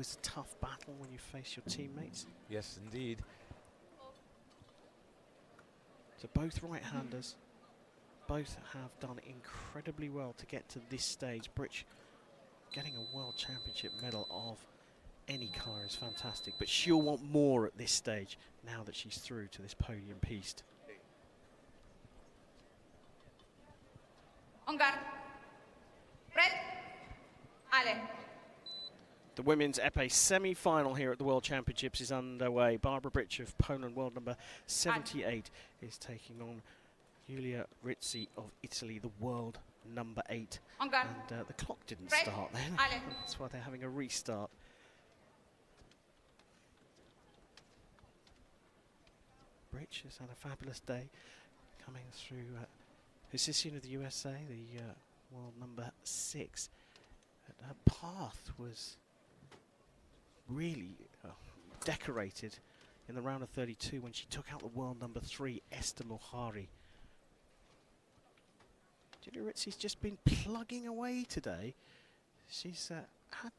always a tough battle when you face your teammates. Yes, indeed. So both right-handers, both have done incredibly well to get to this stage. BRYCH getting a World Championship medal of any colour is fantastic, but she'll want more at this stage now that she's through to this podium piece. On guard. Red. Ale. The women's épée semi-final here at the World Championships is underway. Barbara BRYCH of Poland, world number 78, is taking on Giulia RIZZI of Italy, the world number 8. On guard. And the clock didn't Red. start then. Ale. That's why they're having a restart. BRYCH has had a fabulous day coming through Husisian of the USA, the world number 6. Her path was really decorated in the round of 32 when she took out the world number 3, Esther Mohari. Giulia RIZZI's just been plugging away today. She's had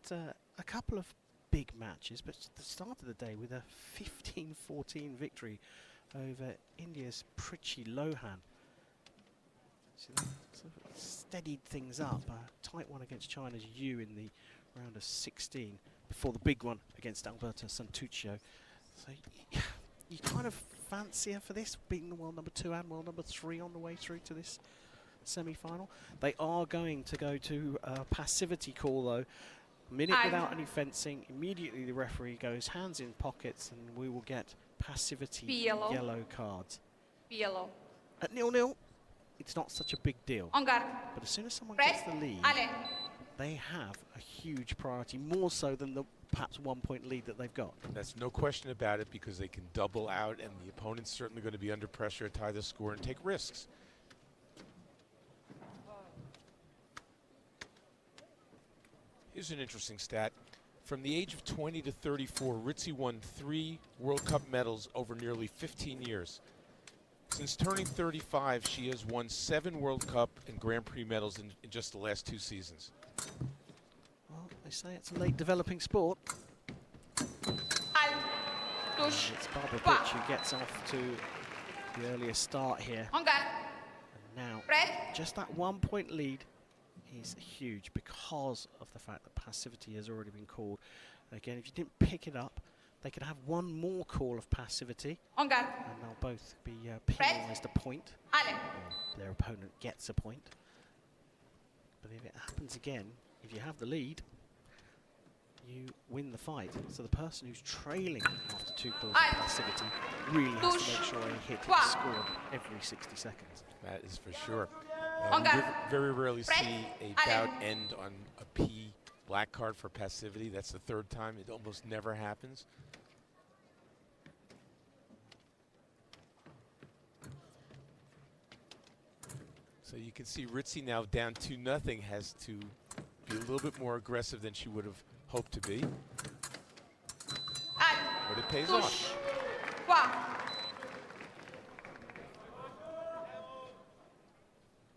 a couple of big matches, but at the start of the day with a 15-14 victory over India's Prichi Lohan. So that sort of steadied things up. A tight one against China's Yu in the round of 16 before the big one against Alberto Santuccio. So you kind of fancy her for this, beating the world number 2 and world number 3 on the way through to this semi-final. They are going to go to a passivity call though. A minute without any fencing, immediately the referee goes hands in pockets and we will get passivity yellow cards. Yellow. At 0-0, it's not such a big deal. On guard. But as soon as someone Red. gets the lead, Ale. they have a huge priority, more so than the perhaps 1-point lead that they've got. That's no question about it, because they can double out and the opponent's certainly going to be under pressure to tie the score and take risks. Here's an interesting stat. From the age of 20 to 34, RIZZI won 3 World Cup medals over nearly 15 years. Since turning 35, she has won 7 World Cup and Grand Prix medals in just the last 2 seasons. Well, they say it's a late developing sport. Tush. It's Barbara BRYCH who gets off to the earlier start here. On guard. And now, Red. just that 1-point lead is huge because of the fact that passivity has already been called. Again, if you didn't pick it up, they could have one more call of passivity. On guard. And they'll both be penalised a point. Ale. Or their opponent gets a point. But if it happens again, if you have the lead, you win the fight. So the person who's trailing after 2 calls of passivity really has to make sure a hit is scored every 60 seconds. That is for sure. On guard. We very rarely Red. see a bout end on a P black card for passivity. That's the 3rd time. It almost never happens. So you can see RIZZI now down 2-0 has to be a little bit more aggressive than she would have hoped to be. But it pays off.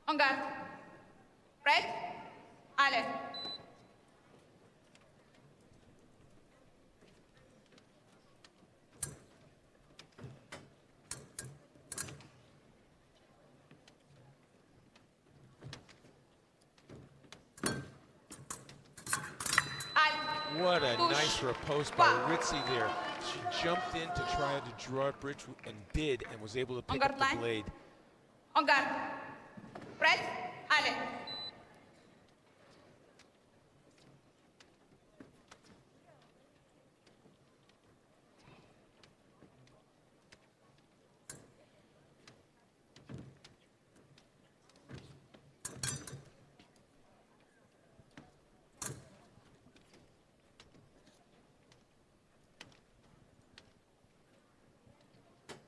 On guard. Red. Ale. What a nice riposte by RIZZI there. She jumped in to try to draw at BRYCH and did, and was able to pick up the blade. On guard. Red. Ale.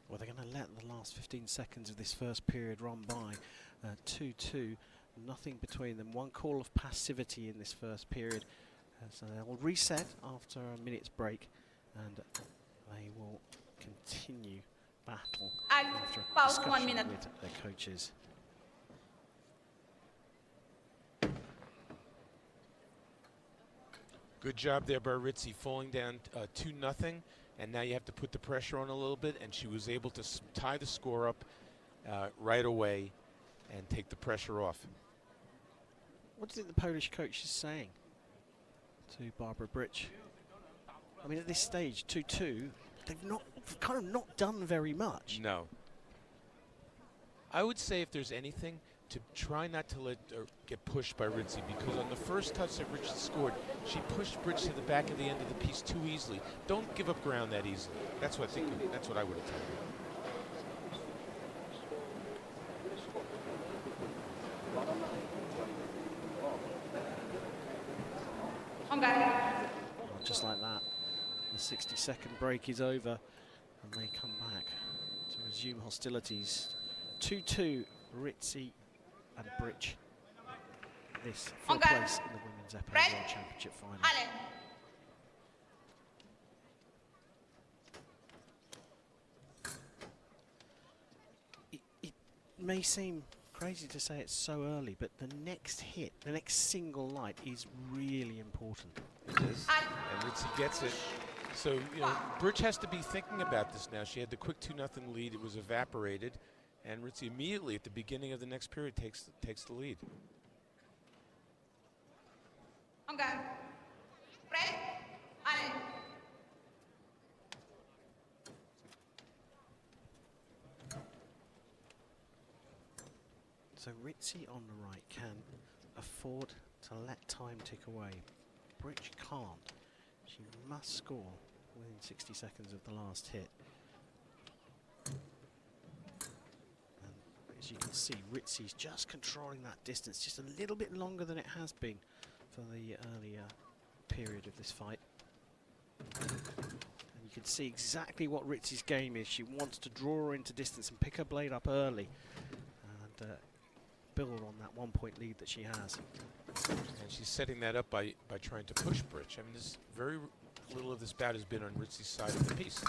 Well, they're going to let the last 15 seconds of this first period run by. 2-2, nothing between them. 1 call of passivity in this first period. So they'll reset after a minute's break, and they will continue battle after a Pause, discussion 1 minute. with their coaches. Good job there by Rizzi, falling down 2-0, and now you have to put the pressure on a little bit, and she was able to tie the score up right away and take the pressure off. What do you think the Polish coach is saying to Barbara BRYCH? I mean, at this stage, 2-2, they've kind of not done very much. No. I would say if there's anything, to try not to let her get pushed by Rizzi, because on the first touch that Rizzi scored, she pushed BRYCH to the back of the end of the piece too easily. Don't give up ground that easily. That's what I would have told her. Just like that, the 60-second break is over, and they come back to resume hostilities. 2-2, Rizzi and BRYCH. This for place in the Women's EPEE World Championship final. It may seem crazy to say it's so early, but the next hit, the next single light is really important. It is, and Rizzi gets it. So, you know, BRYCH has to be thinking about this now. She had the quick 2-0 lead. It was evaporated, and Rizzi immediately at the beginning of the next period takes the lead. So Rizzi on the right can afford to let time tick away. BRYCH can't. She must score within 60 seconds of the last hit. And as you can see, Rizzi's just controlling that distance just a little bit longer than it has been for the earlier period of this fight. And you can see exactly what Rizzi's game is. She wants to draw her into distance and pick her blade up early and build on that 1-point lead that she has. And she's setting that up by trying to push BRYCH. I mean, this very little of this bout has been on Rizzi's side of the piece.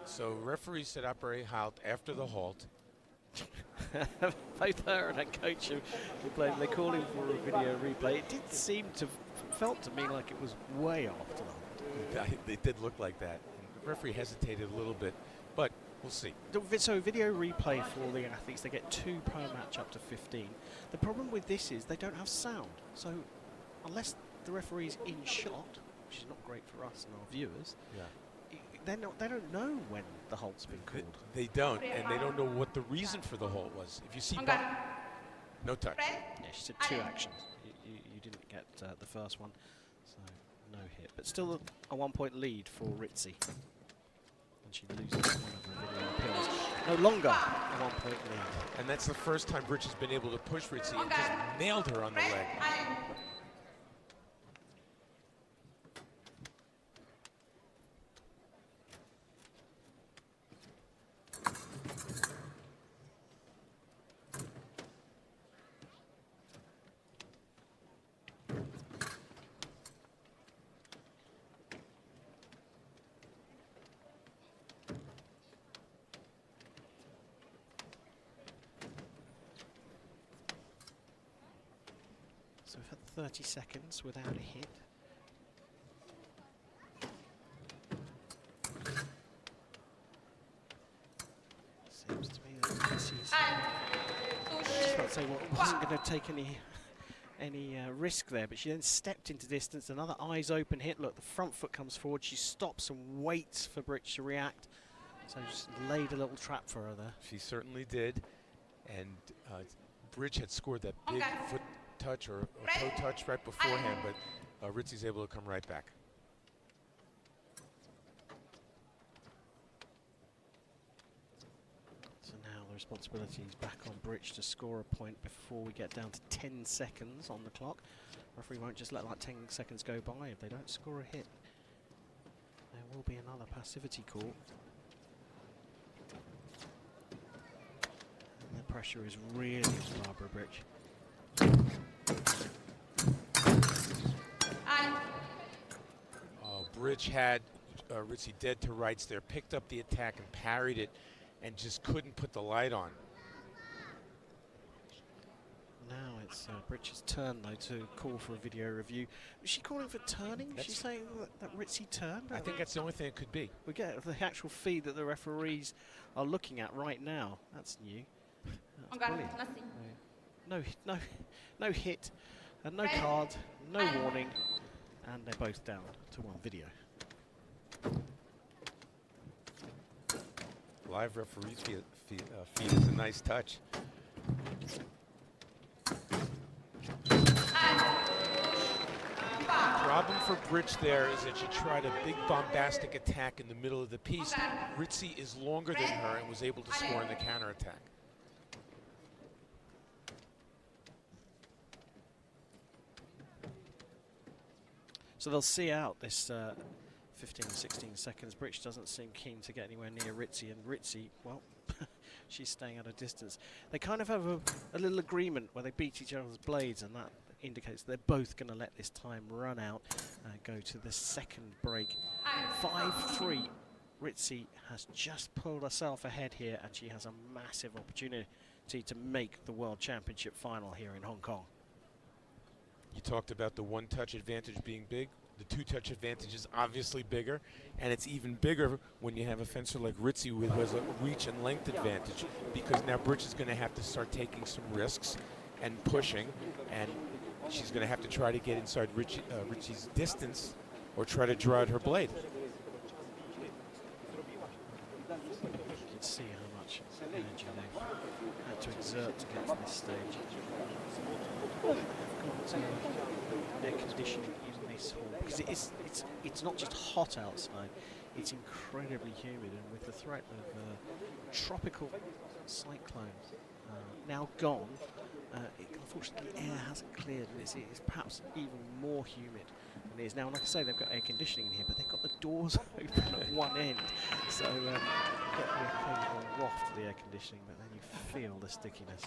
So referee said après halt after the halt. Both her and her coach who played, they called him for a video replay. It did seem to, felt to me like it was way after the halt. They did look like that. And the referee hesitated a little bit, but we'll see. So video replay for the athletes, they get 2 per match up to 15. The problem with this is they don't have sound. So unless the referee's in shot, which is not great for us and our viewers, they don't know when the halt's been called. They don't, and they don't know what the reason for the halt was. If you see no touch. Yeah, she said 2 actions. You didn't get the first one, so no hit. But still a 1-point lead for Rizzi. And she loses one of the video appeals. No longer a 1-point lead. And that's the first time BRYCH has been able to push Rizzi and just nailed her on the leg. So we've had 30 seconds without a hit. Seems to me that Rizzi's just about to say, well, wasn't going to take any risk there, but she then stepped into distance. Another eyes open hit. Look, the front foot comes forward. She stops and waits for BRYCH to react. So just laid a little trap for her there. She certainly did, and BRYCH had scored that big foot touch or toe touch right beforehand, but Rizzi's able to come right back. So now the responsibility is back on BRYCH to score a point before we get down to 10 seconds on the clock. Referee won't just let like 10 seconds go by. If they don't score a hit, there will be another passivity call. And the pressure is really on Barbara BRYCH. BRYCH had Rizzi dead to rights there, picked up the attack and parried it, and just couldn't put the light on. Now it's BRYCH's turn, though, to call for a video review. Was she calling for turning? Was she saying that RIZZI turned? I think that's the only thing it could be. We get the actual feed that the referees are looking at right now. That's new. That's brilliant. No hit, and no card, no warning, and they're both down to one video. Live referees feed is a nice touch. Problem for BRYCH there is that she tried a big bombastic attack in the middle of the piece. RIZZI is longer than her and was able to score in the counterattack. So they'll see out this 15 or 16 seconds. BRYCH doesn't seem keen to get anywhere near RIZZI, and RIZZI, well, she's staying at a distance. They kind of have a little agreement where they beat each other's blades, and that indicates they're both going to let this time run out and go to the second break. 5-3. RIZZI has just pulled herself ahead here, and she has a massive opportunity to make the World Championship final here in Hong Kong. You talked about the one-touch advantage being big. The two-touch advantage is obviously bigger, and it's even bigger when you have a fencer like RIZZI who has a reach and length advantage, because now BRYCH is going to have to start taking some risks and pushing, and she's going to have to try to get inside RIZZI's distance or try to draw out her blade. You can see how much energy they've had to exert to get to this stage. They've got air conditioning in this hall, because it's not just hot outside, it's incredibly humid, and with the threat of tropical cyclone now gone, unfortunately the air hasn't cleared, and it's perhaps even more humid than it is now. And like I say, they've got air conditioning in here, but they've got the doors open at one end, so you get the occasional waft of the air conditioning, but then you feel the stickiness.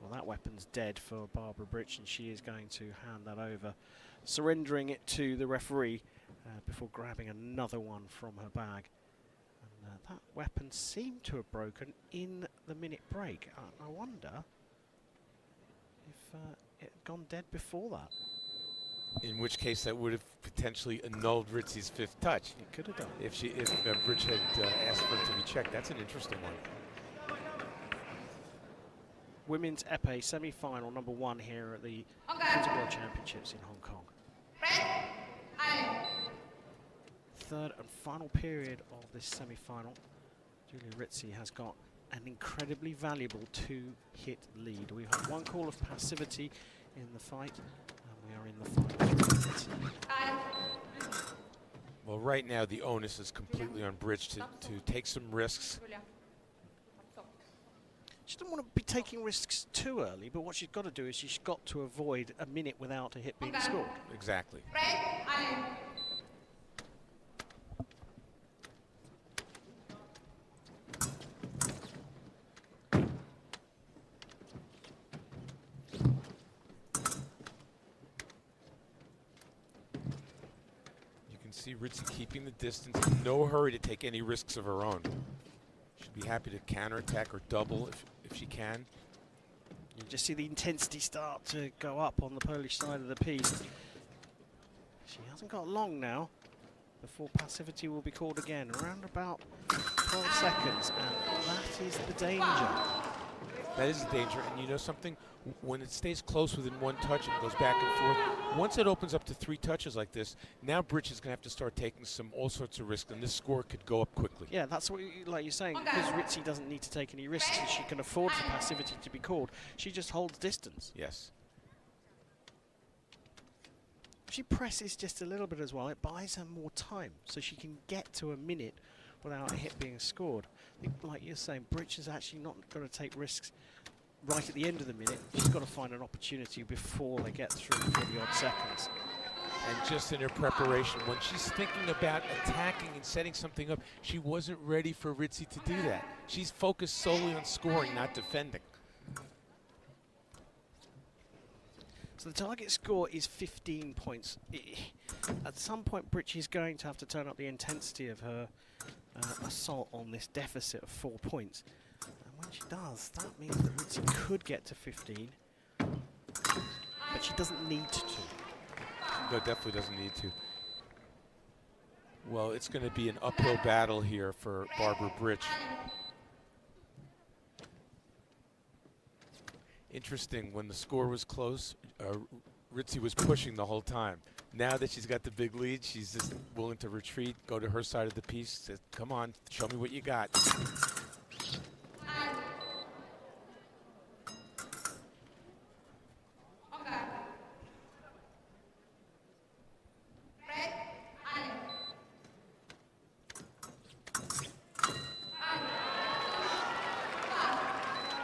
Well, that weapon's dead for Barbara BRYCH, and she is going to hand that over, surrendering it to the referee before grabbing another one from her bag. And that weapon seemed to have broken in the minute break. I wonder if it had gone dead before that. In which case, that would have potentially annulled RIZZI's fifth touch. It could have done. If BRYCH had asked for it to be checked. That's an interesting one. Women's épée semi-final number 1 here at the World Championships in Hong Kong. Third and final period of this semi-final. Giulia RIZZI has got an incredibly valuable 2-hit lead. We've had one call of passivity in the fight, and we are in the final. Well, right now the onus is completely on BRYCH to take some risks. She doesn't want to be taking risks too early, but what she's got to do is she's got to avoid a minute without a hit being scored. Exactly. You can see RIZZI keeping the distance, in no hurry to take any risks of her own. She'd be happy to counterattack or double if she can. You just see the intensity start to go up on the Polish side of the piece. She hasn't got long now before passivity will be called again. Around about 12 seconds, and that is the danger. That is the danger, and you know something? When it stays close within one touch and goes back and forth, once it opens up to 3 touches like this, now BRYCH is going to have to start taking all sorts of risks, and this score could go up quickly. Yeah, that's what, like you're saying, because RIZZI doesn't need to take any risks and she can afford for passivity to be called. She just holds distance. Yes. If she presses just a little bit as well, it buys her more time, so she can get to a minute without a hit being scored. I think, like you're saying, BRYCH is actually not going to take risks right at the end of the minute. She's got to find an opportunity before they get through 40-odd seconds. And just in her preparation, when she's thinking about attacking and setting something up, she wasn't ready for RIZZI to do that. She's focused solely on scoring, not defending. So the target score is 15 points. At some point, BRYCH is going to have to turn up the intensity of her assault on this deficit of 4 points. And when she does, that means that RIZZI could get to 15, but she doesn't need to. No, definitely doesn't need to. Well, it's going to be an uphill battle here for Barbara BRYCH. Interesting, when the score was close, RIZZI was pushing the whole time. Now that she's got the big lead, she's just willing to retreat, go to her side of the piece, say, come on, show me what you got.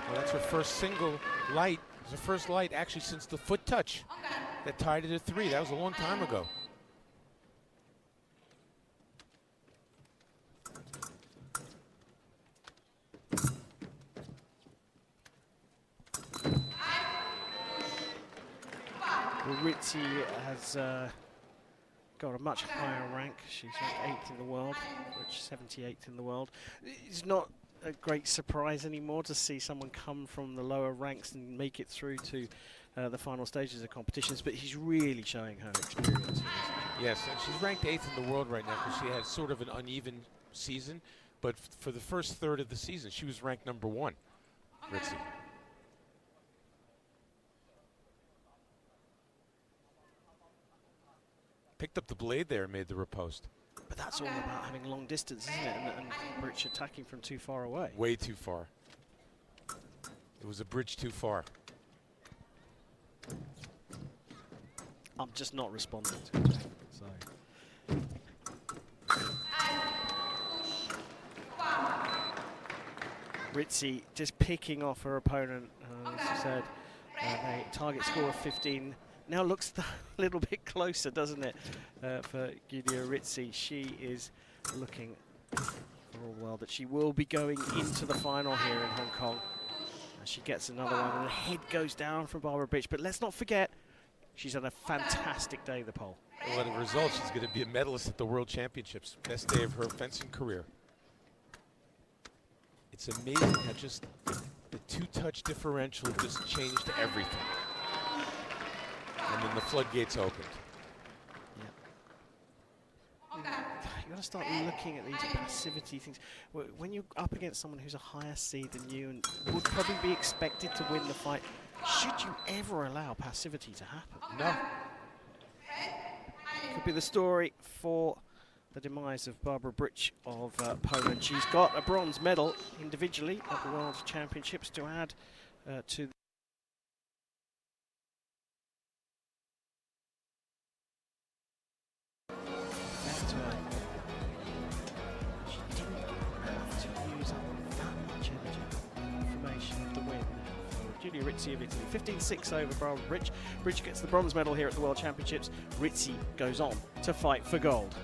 Well, that's her first single light. It was her first light actually since the foot touch that tied it at 3. That was a long time ago. Well, RIZZI has got a much higher rank. She's ranked 8th in the world, which 78th in the world. It's not a great surprise anymore to see someone come from the lower ranks and make it through to the final stages of competitions, but he's really showing her experience. Yes, and she's ranked 8th in the world right now because she had sort of an uneven season, but for the first third of the season, she was ranked number 1, RIZZI. Picked up the blade there and made the riposte. But that's all about having long distance, isn't it? And BRYCH attacking from too far away. Way too far. It was a bridge too far. I'm just not responding to it. So. RIZZI just picking off her opponent, as I said. A target score of 15. Now looks a little bit closer, doesn't it, for Giulia RIZZI. She is looking for a while that she will be going into the final here in Hong Kong. And she gets another one, and the head goes down from Barbara BRYCH. But let's not forget, she's had a fantastic day, the pole. Well, as a result, she's going to be a medalist at the World Championships. Best day of her fencing career. It's amazing how just the two-touch differential just changed everything. And then the floodgates opened. Yeah. You've got to start looking at these passivity things. When you're up against someone who's a higher seed than you and would probably be expected to win the fight, should you ever allow passivity to happen? No. Could be the story for the demise of Barbara BRYCH of Poland. She's got a bronze medal individually at the World Championships to add to Giulia RIZZI of Italy, 15-6 over Barbara BRYCH. BRYCH gets the bronze medal here at the World Championships. RIZZI goes on to fight for gold.